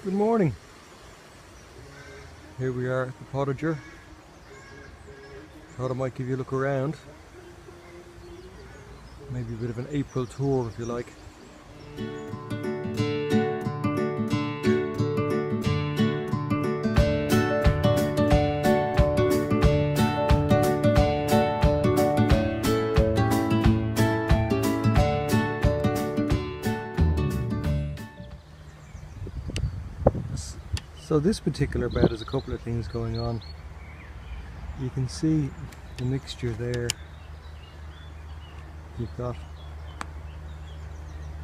Good morning. Here we are at the Potager. Thought I might give you a look around. Maybe a bit of an April tour if you like. So this particular bed has a couple of things going on. You can see the mixture there. You've got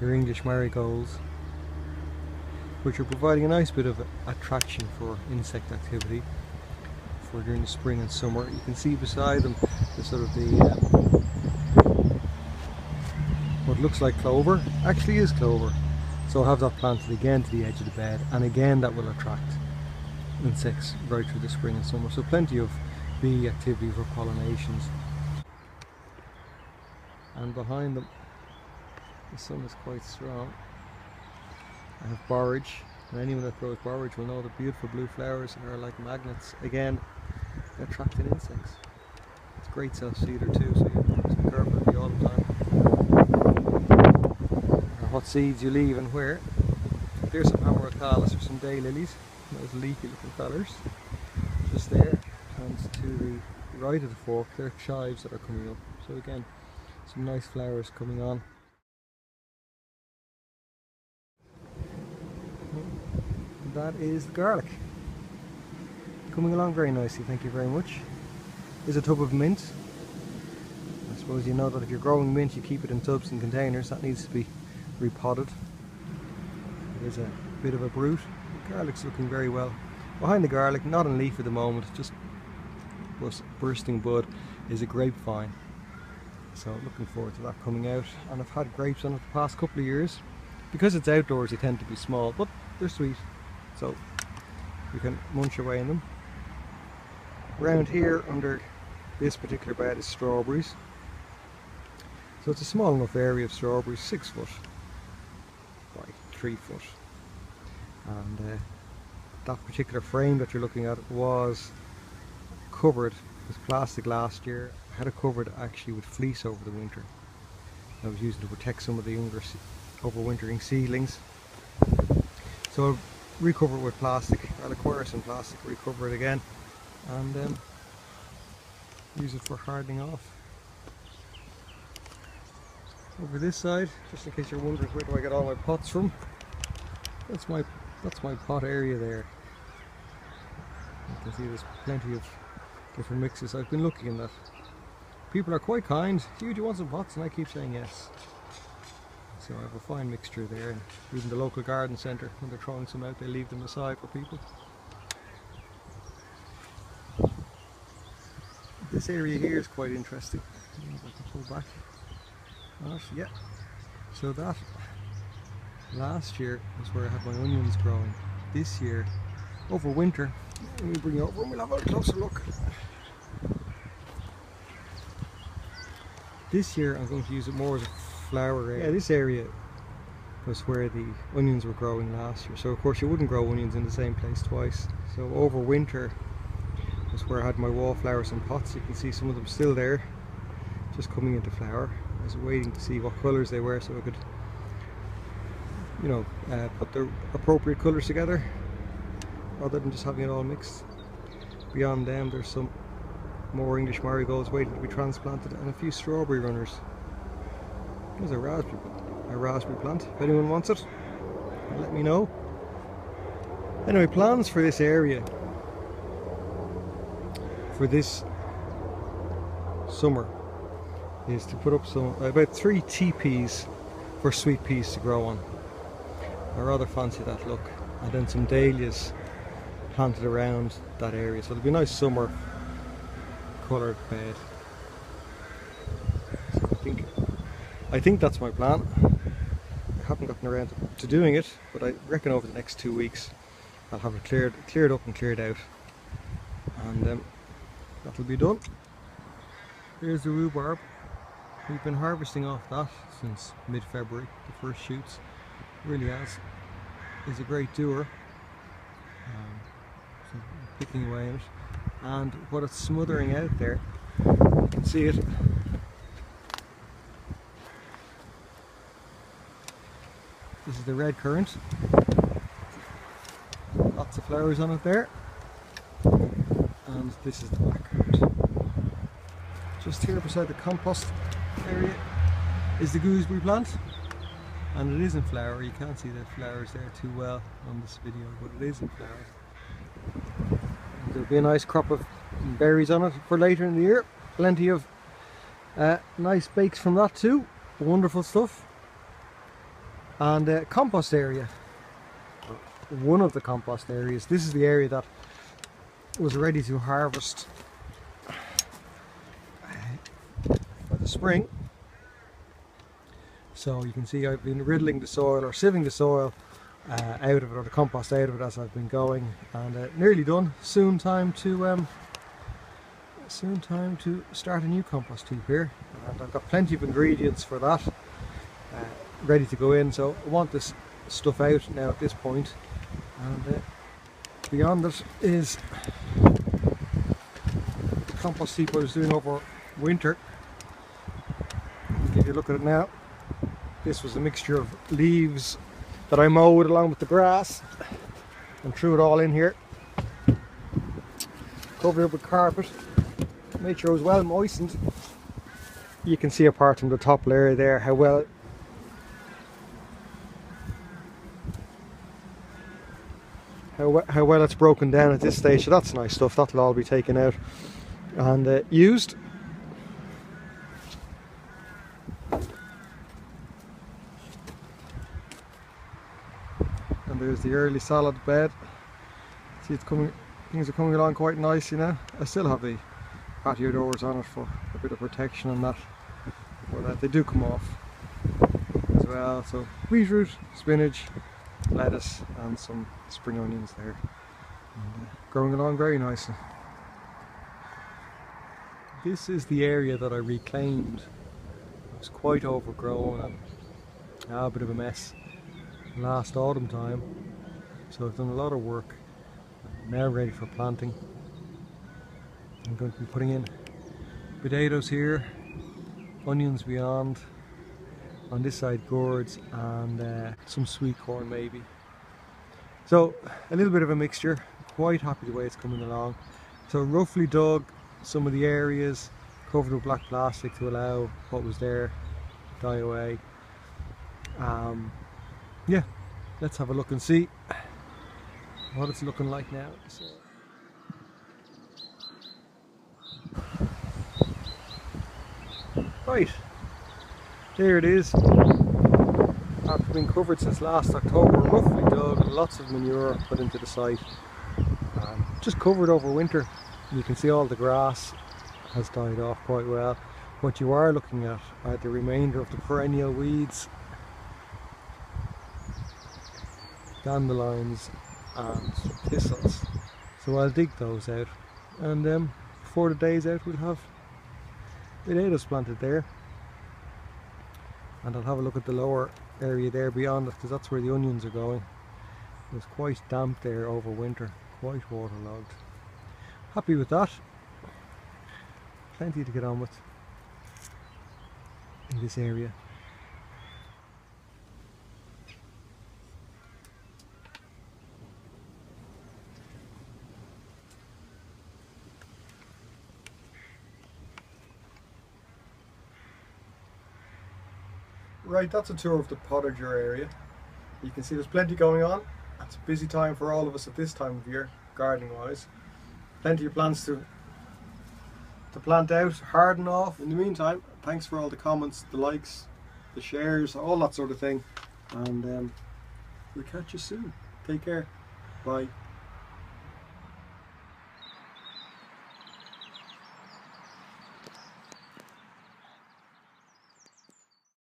your English marigolds, which are providing a nice bit of attraction for insect activity for during the spring and summer. You can see beside them the sort of what looks like clover actually is clover. So I'll have that planted again to the edge of the bed, and again that will attract insects right through the spring and summer. So plenty of bee activity for pollinations. And behind them, the sun is quite strong. I have borage, and anyone that grows borage will know the beautiful blue flowers are like magnets, again attracting insects. It's a great self-seeder too, so you have to be careful of it all the time. What seeds you leave and where. There's some amaracales or some daylilies, those leafy looking colours, just there. And to the right of the fork there are chives that are coming up. So again, some nice flowers coming on. And that is the garlic. Coming along very nicely, thank you very much. There's a tub of mint. I suppose you know that if you're growing mint you keep it in tubs and containers. That needs to be repotted. There's a bit of a brood. The garlic's looking very well. Behind the garlic, not in leaf at the moment, just bursting bud, is a grapevine. So looking forward to that coming out. And I've had grapes on it the past couple of years. Because it's outdoors they tend to be small, but they're sweet. So you can munch away in them. Around here under this particular bed is strawberries. So it's a small enough area of strawberries, 6 foot. 3 foot, and that particular frame that you're looking at was covered with plastic last year. I had it covered actually with fleece over the winter. I was using to protect some of the younger overwintering seedlings. So I'll recover it with plastic. I'll acquire some plastic, recover it again, and use it for hardening off. Over this side, just in case you're wondering where do I get all my pots from, that's my pot area there. You can see there's plenty of different mixes. I've been looking in that. People are quite kind. Hugh, do you want some pots? And I keep saying yes. So I have a fine mixture there, and even the local garden centre, when they're throwing some out, they leave them aside for people. This area here is quite interesting. I can pull back. Yeah, so that last year was where I had my onions growing. This year, over winter, let me bring you over and we'll have a closer look. This year I'm going to use it more as a flower area. Yeah, this area was where the onions were growing last year. So of course you wouldn't grow onions in the same place twice. So over winter was where I had my wallflowers in pots. You can see some of them still there, just coming into flower. I was waiting to see what colours they were so I could, put the appropriate colours together rather than just having it all mixed. Beyond them there's some more English marigolds waiting to be transplanted and a few strawberry runners. There's a raspberry plant. If anyone wants it, let me know. Anyway, plans for this area for this summer is to put up about 3 teepees for sweet peas to grow on. I rather fancy that look. And then some dahlias planted around that area. So it'll be a nice summer coloured bed. So I think that's my plan. I haven't gotten around to doing it, but I reckon over the next 2 weeks I'll have it cleared up and cleared out. And that'll be done. Here's the rhubarb. We've been harvesting off that since mid-February, the first shoots. It really has. Is a great doer. So picking away at it, and what it's smothering out there, you can see it. This is the red currant. Lots of flowers on it there. And this is the black currant. Just here beside the compost area is the gooseberry plant. And it is in flower. You can't see the flowers there too well on this video, but it is in flower. There'll be a nice crop of berries on it for later in the year. Plenty of nice bakes from that too. Wonderful stuff. And compost area. One of the compost areas. This is the area that was ready to harvest for the spring. So you can see I've been riddling the soil or sieving the soil out of it, or the compost out of it, as I've been going, and nearly done. Soon time to start a new compost heap here, and I've got plenty of ingredients for that ready to go in. So I want this stuff out now at this point, and beyond it is the compost heap I was doing over winter. I'll give you a look at it now. This was a mixture of leaves that I mowed along with the grass and threw it all in here. Covered it with carpet, made sure it was well moistened. You can see apart from the top layer there how well it's broken down at this stage. So that's nice stuff. That'll all be taken out and used. And there's the early salad bed. See, it's coming. Things are coming along quite nice, you know. I still have the patio doors on it for a bit of protection and that, but they do come off as well. So beetroot, spinach, lettuce, and some spring onions there, and growing along very nicely. This is the area that I reclaimed. It was quite overgrown and a bit of a mess last autumn time, so I've done a lot of work. I'm now ready for planting. I'm going to be putting in potatoes here, onions beyond, on this side gourds, and some sweet corn maybe. So a little bit of a mixture. Quite happy the way it's coming along. So roughly dug some of the areas, covered with black plastic to allow what was there to die away. Yeah, let's have a look and see what it's looking like now. So, right, there it is. After being covered since last October, roughly dug, lots of manure put into the site, just covered over winter. You can see all the grass has died off quite well. What you are looking at are the remainder of the perennial weeds, dandelions and thistles. So I'll dig those out, and before the day's out we'll have potatoes planted there. And I'll have a look at the lower area there beyond it, because that's where the onions are going. It was quite damp there over winter, quite waterlogged. Happy with that. Plenty to get on with in this area. Right, that's a tour of the Potager area. You can see there's plenty going on. It's a busy time for all of us at this time of year, gardening wise. Plenty of plants to plant out, harden off. In the meantime, thanks for all the comments, the likes, the shares, all that sort of thing. And we'll catch you soon. Take care. Bye.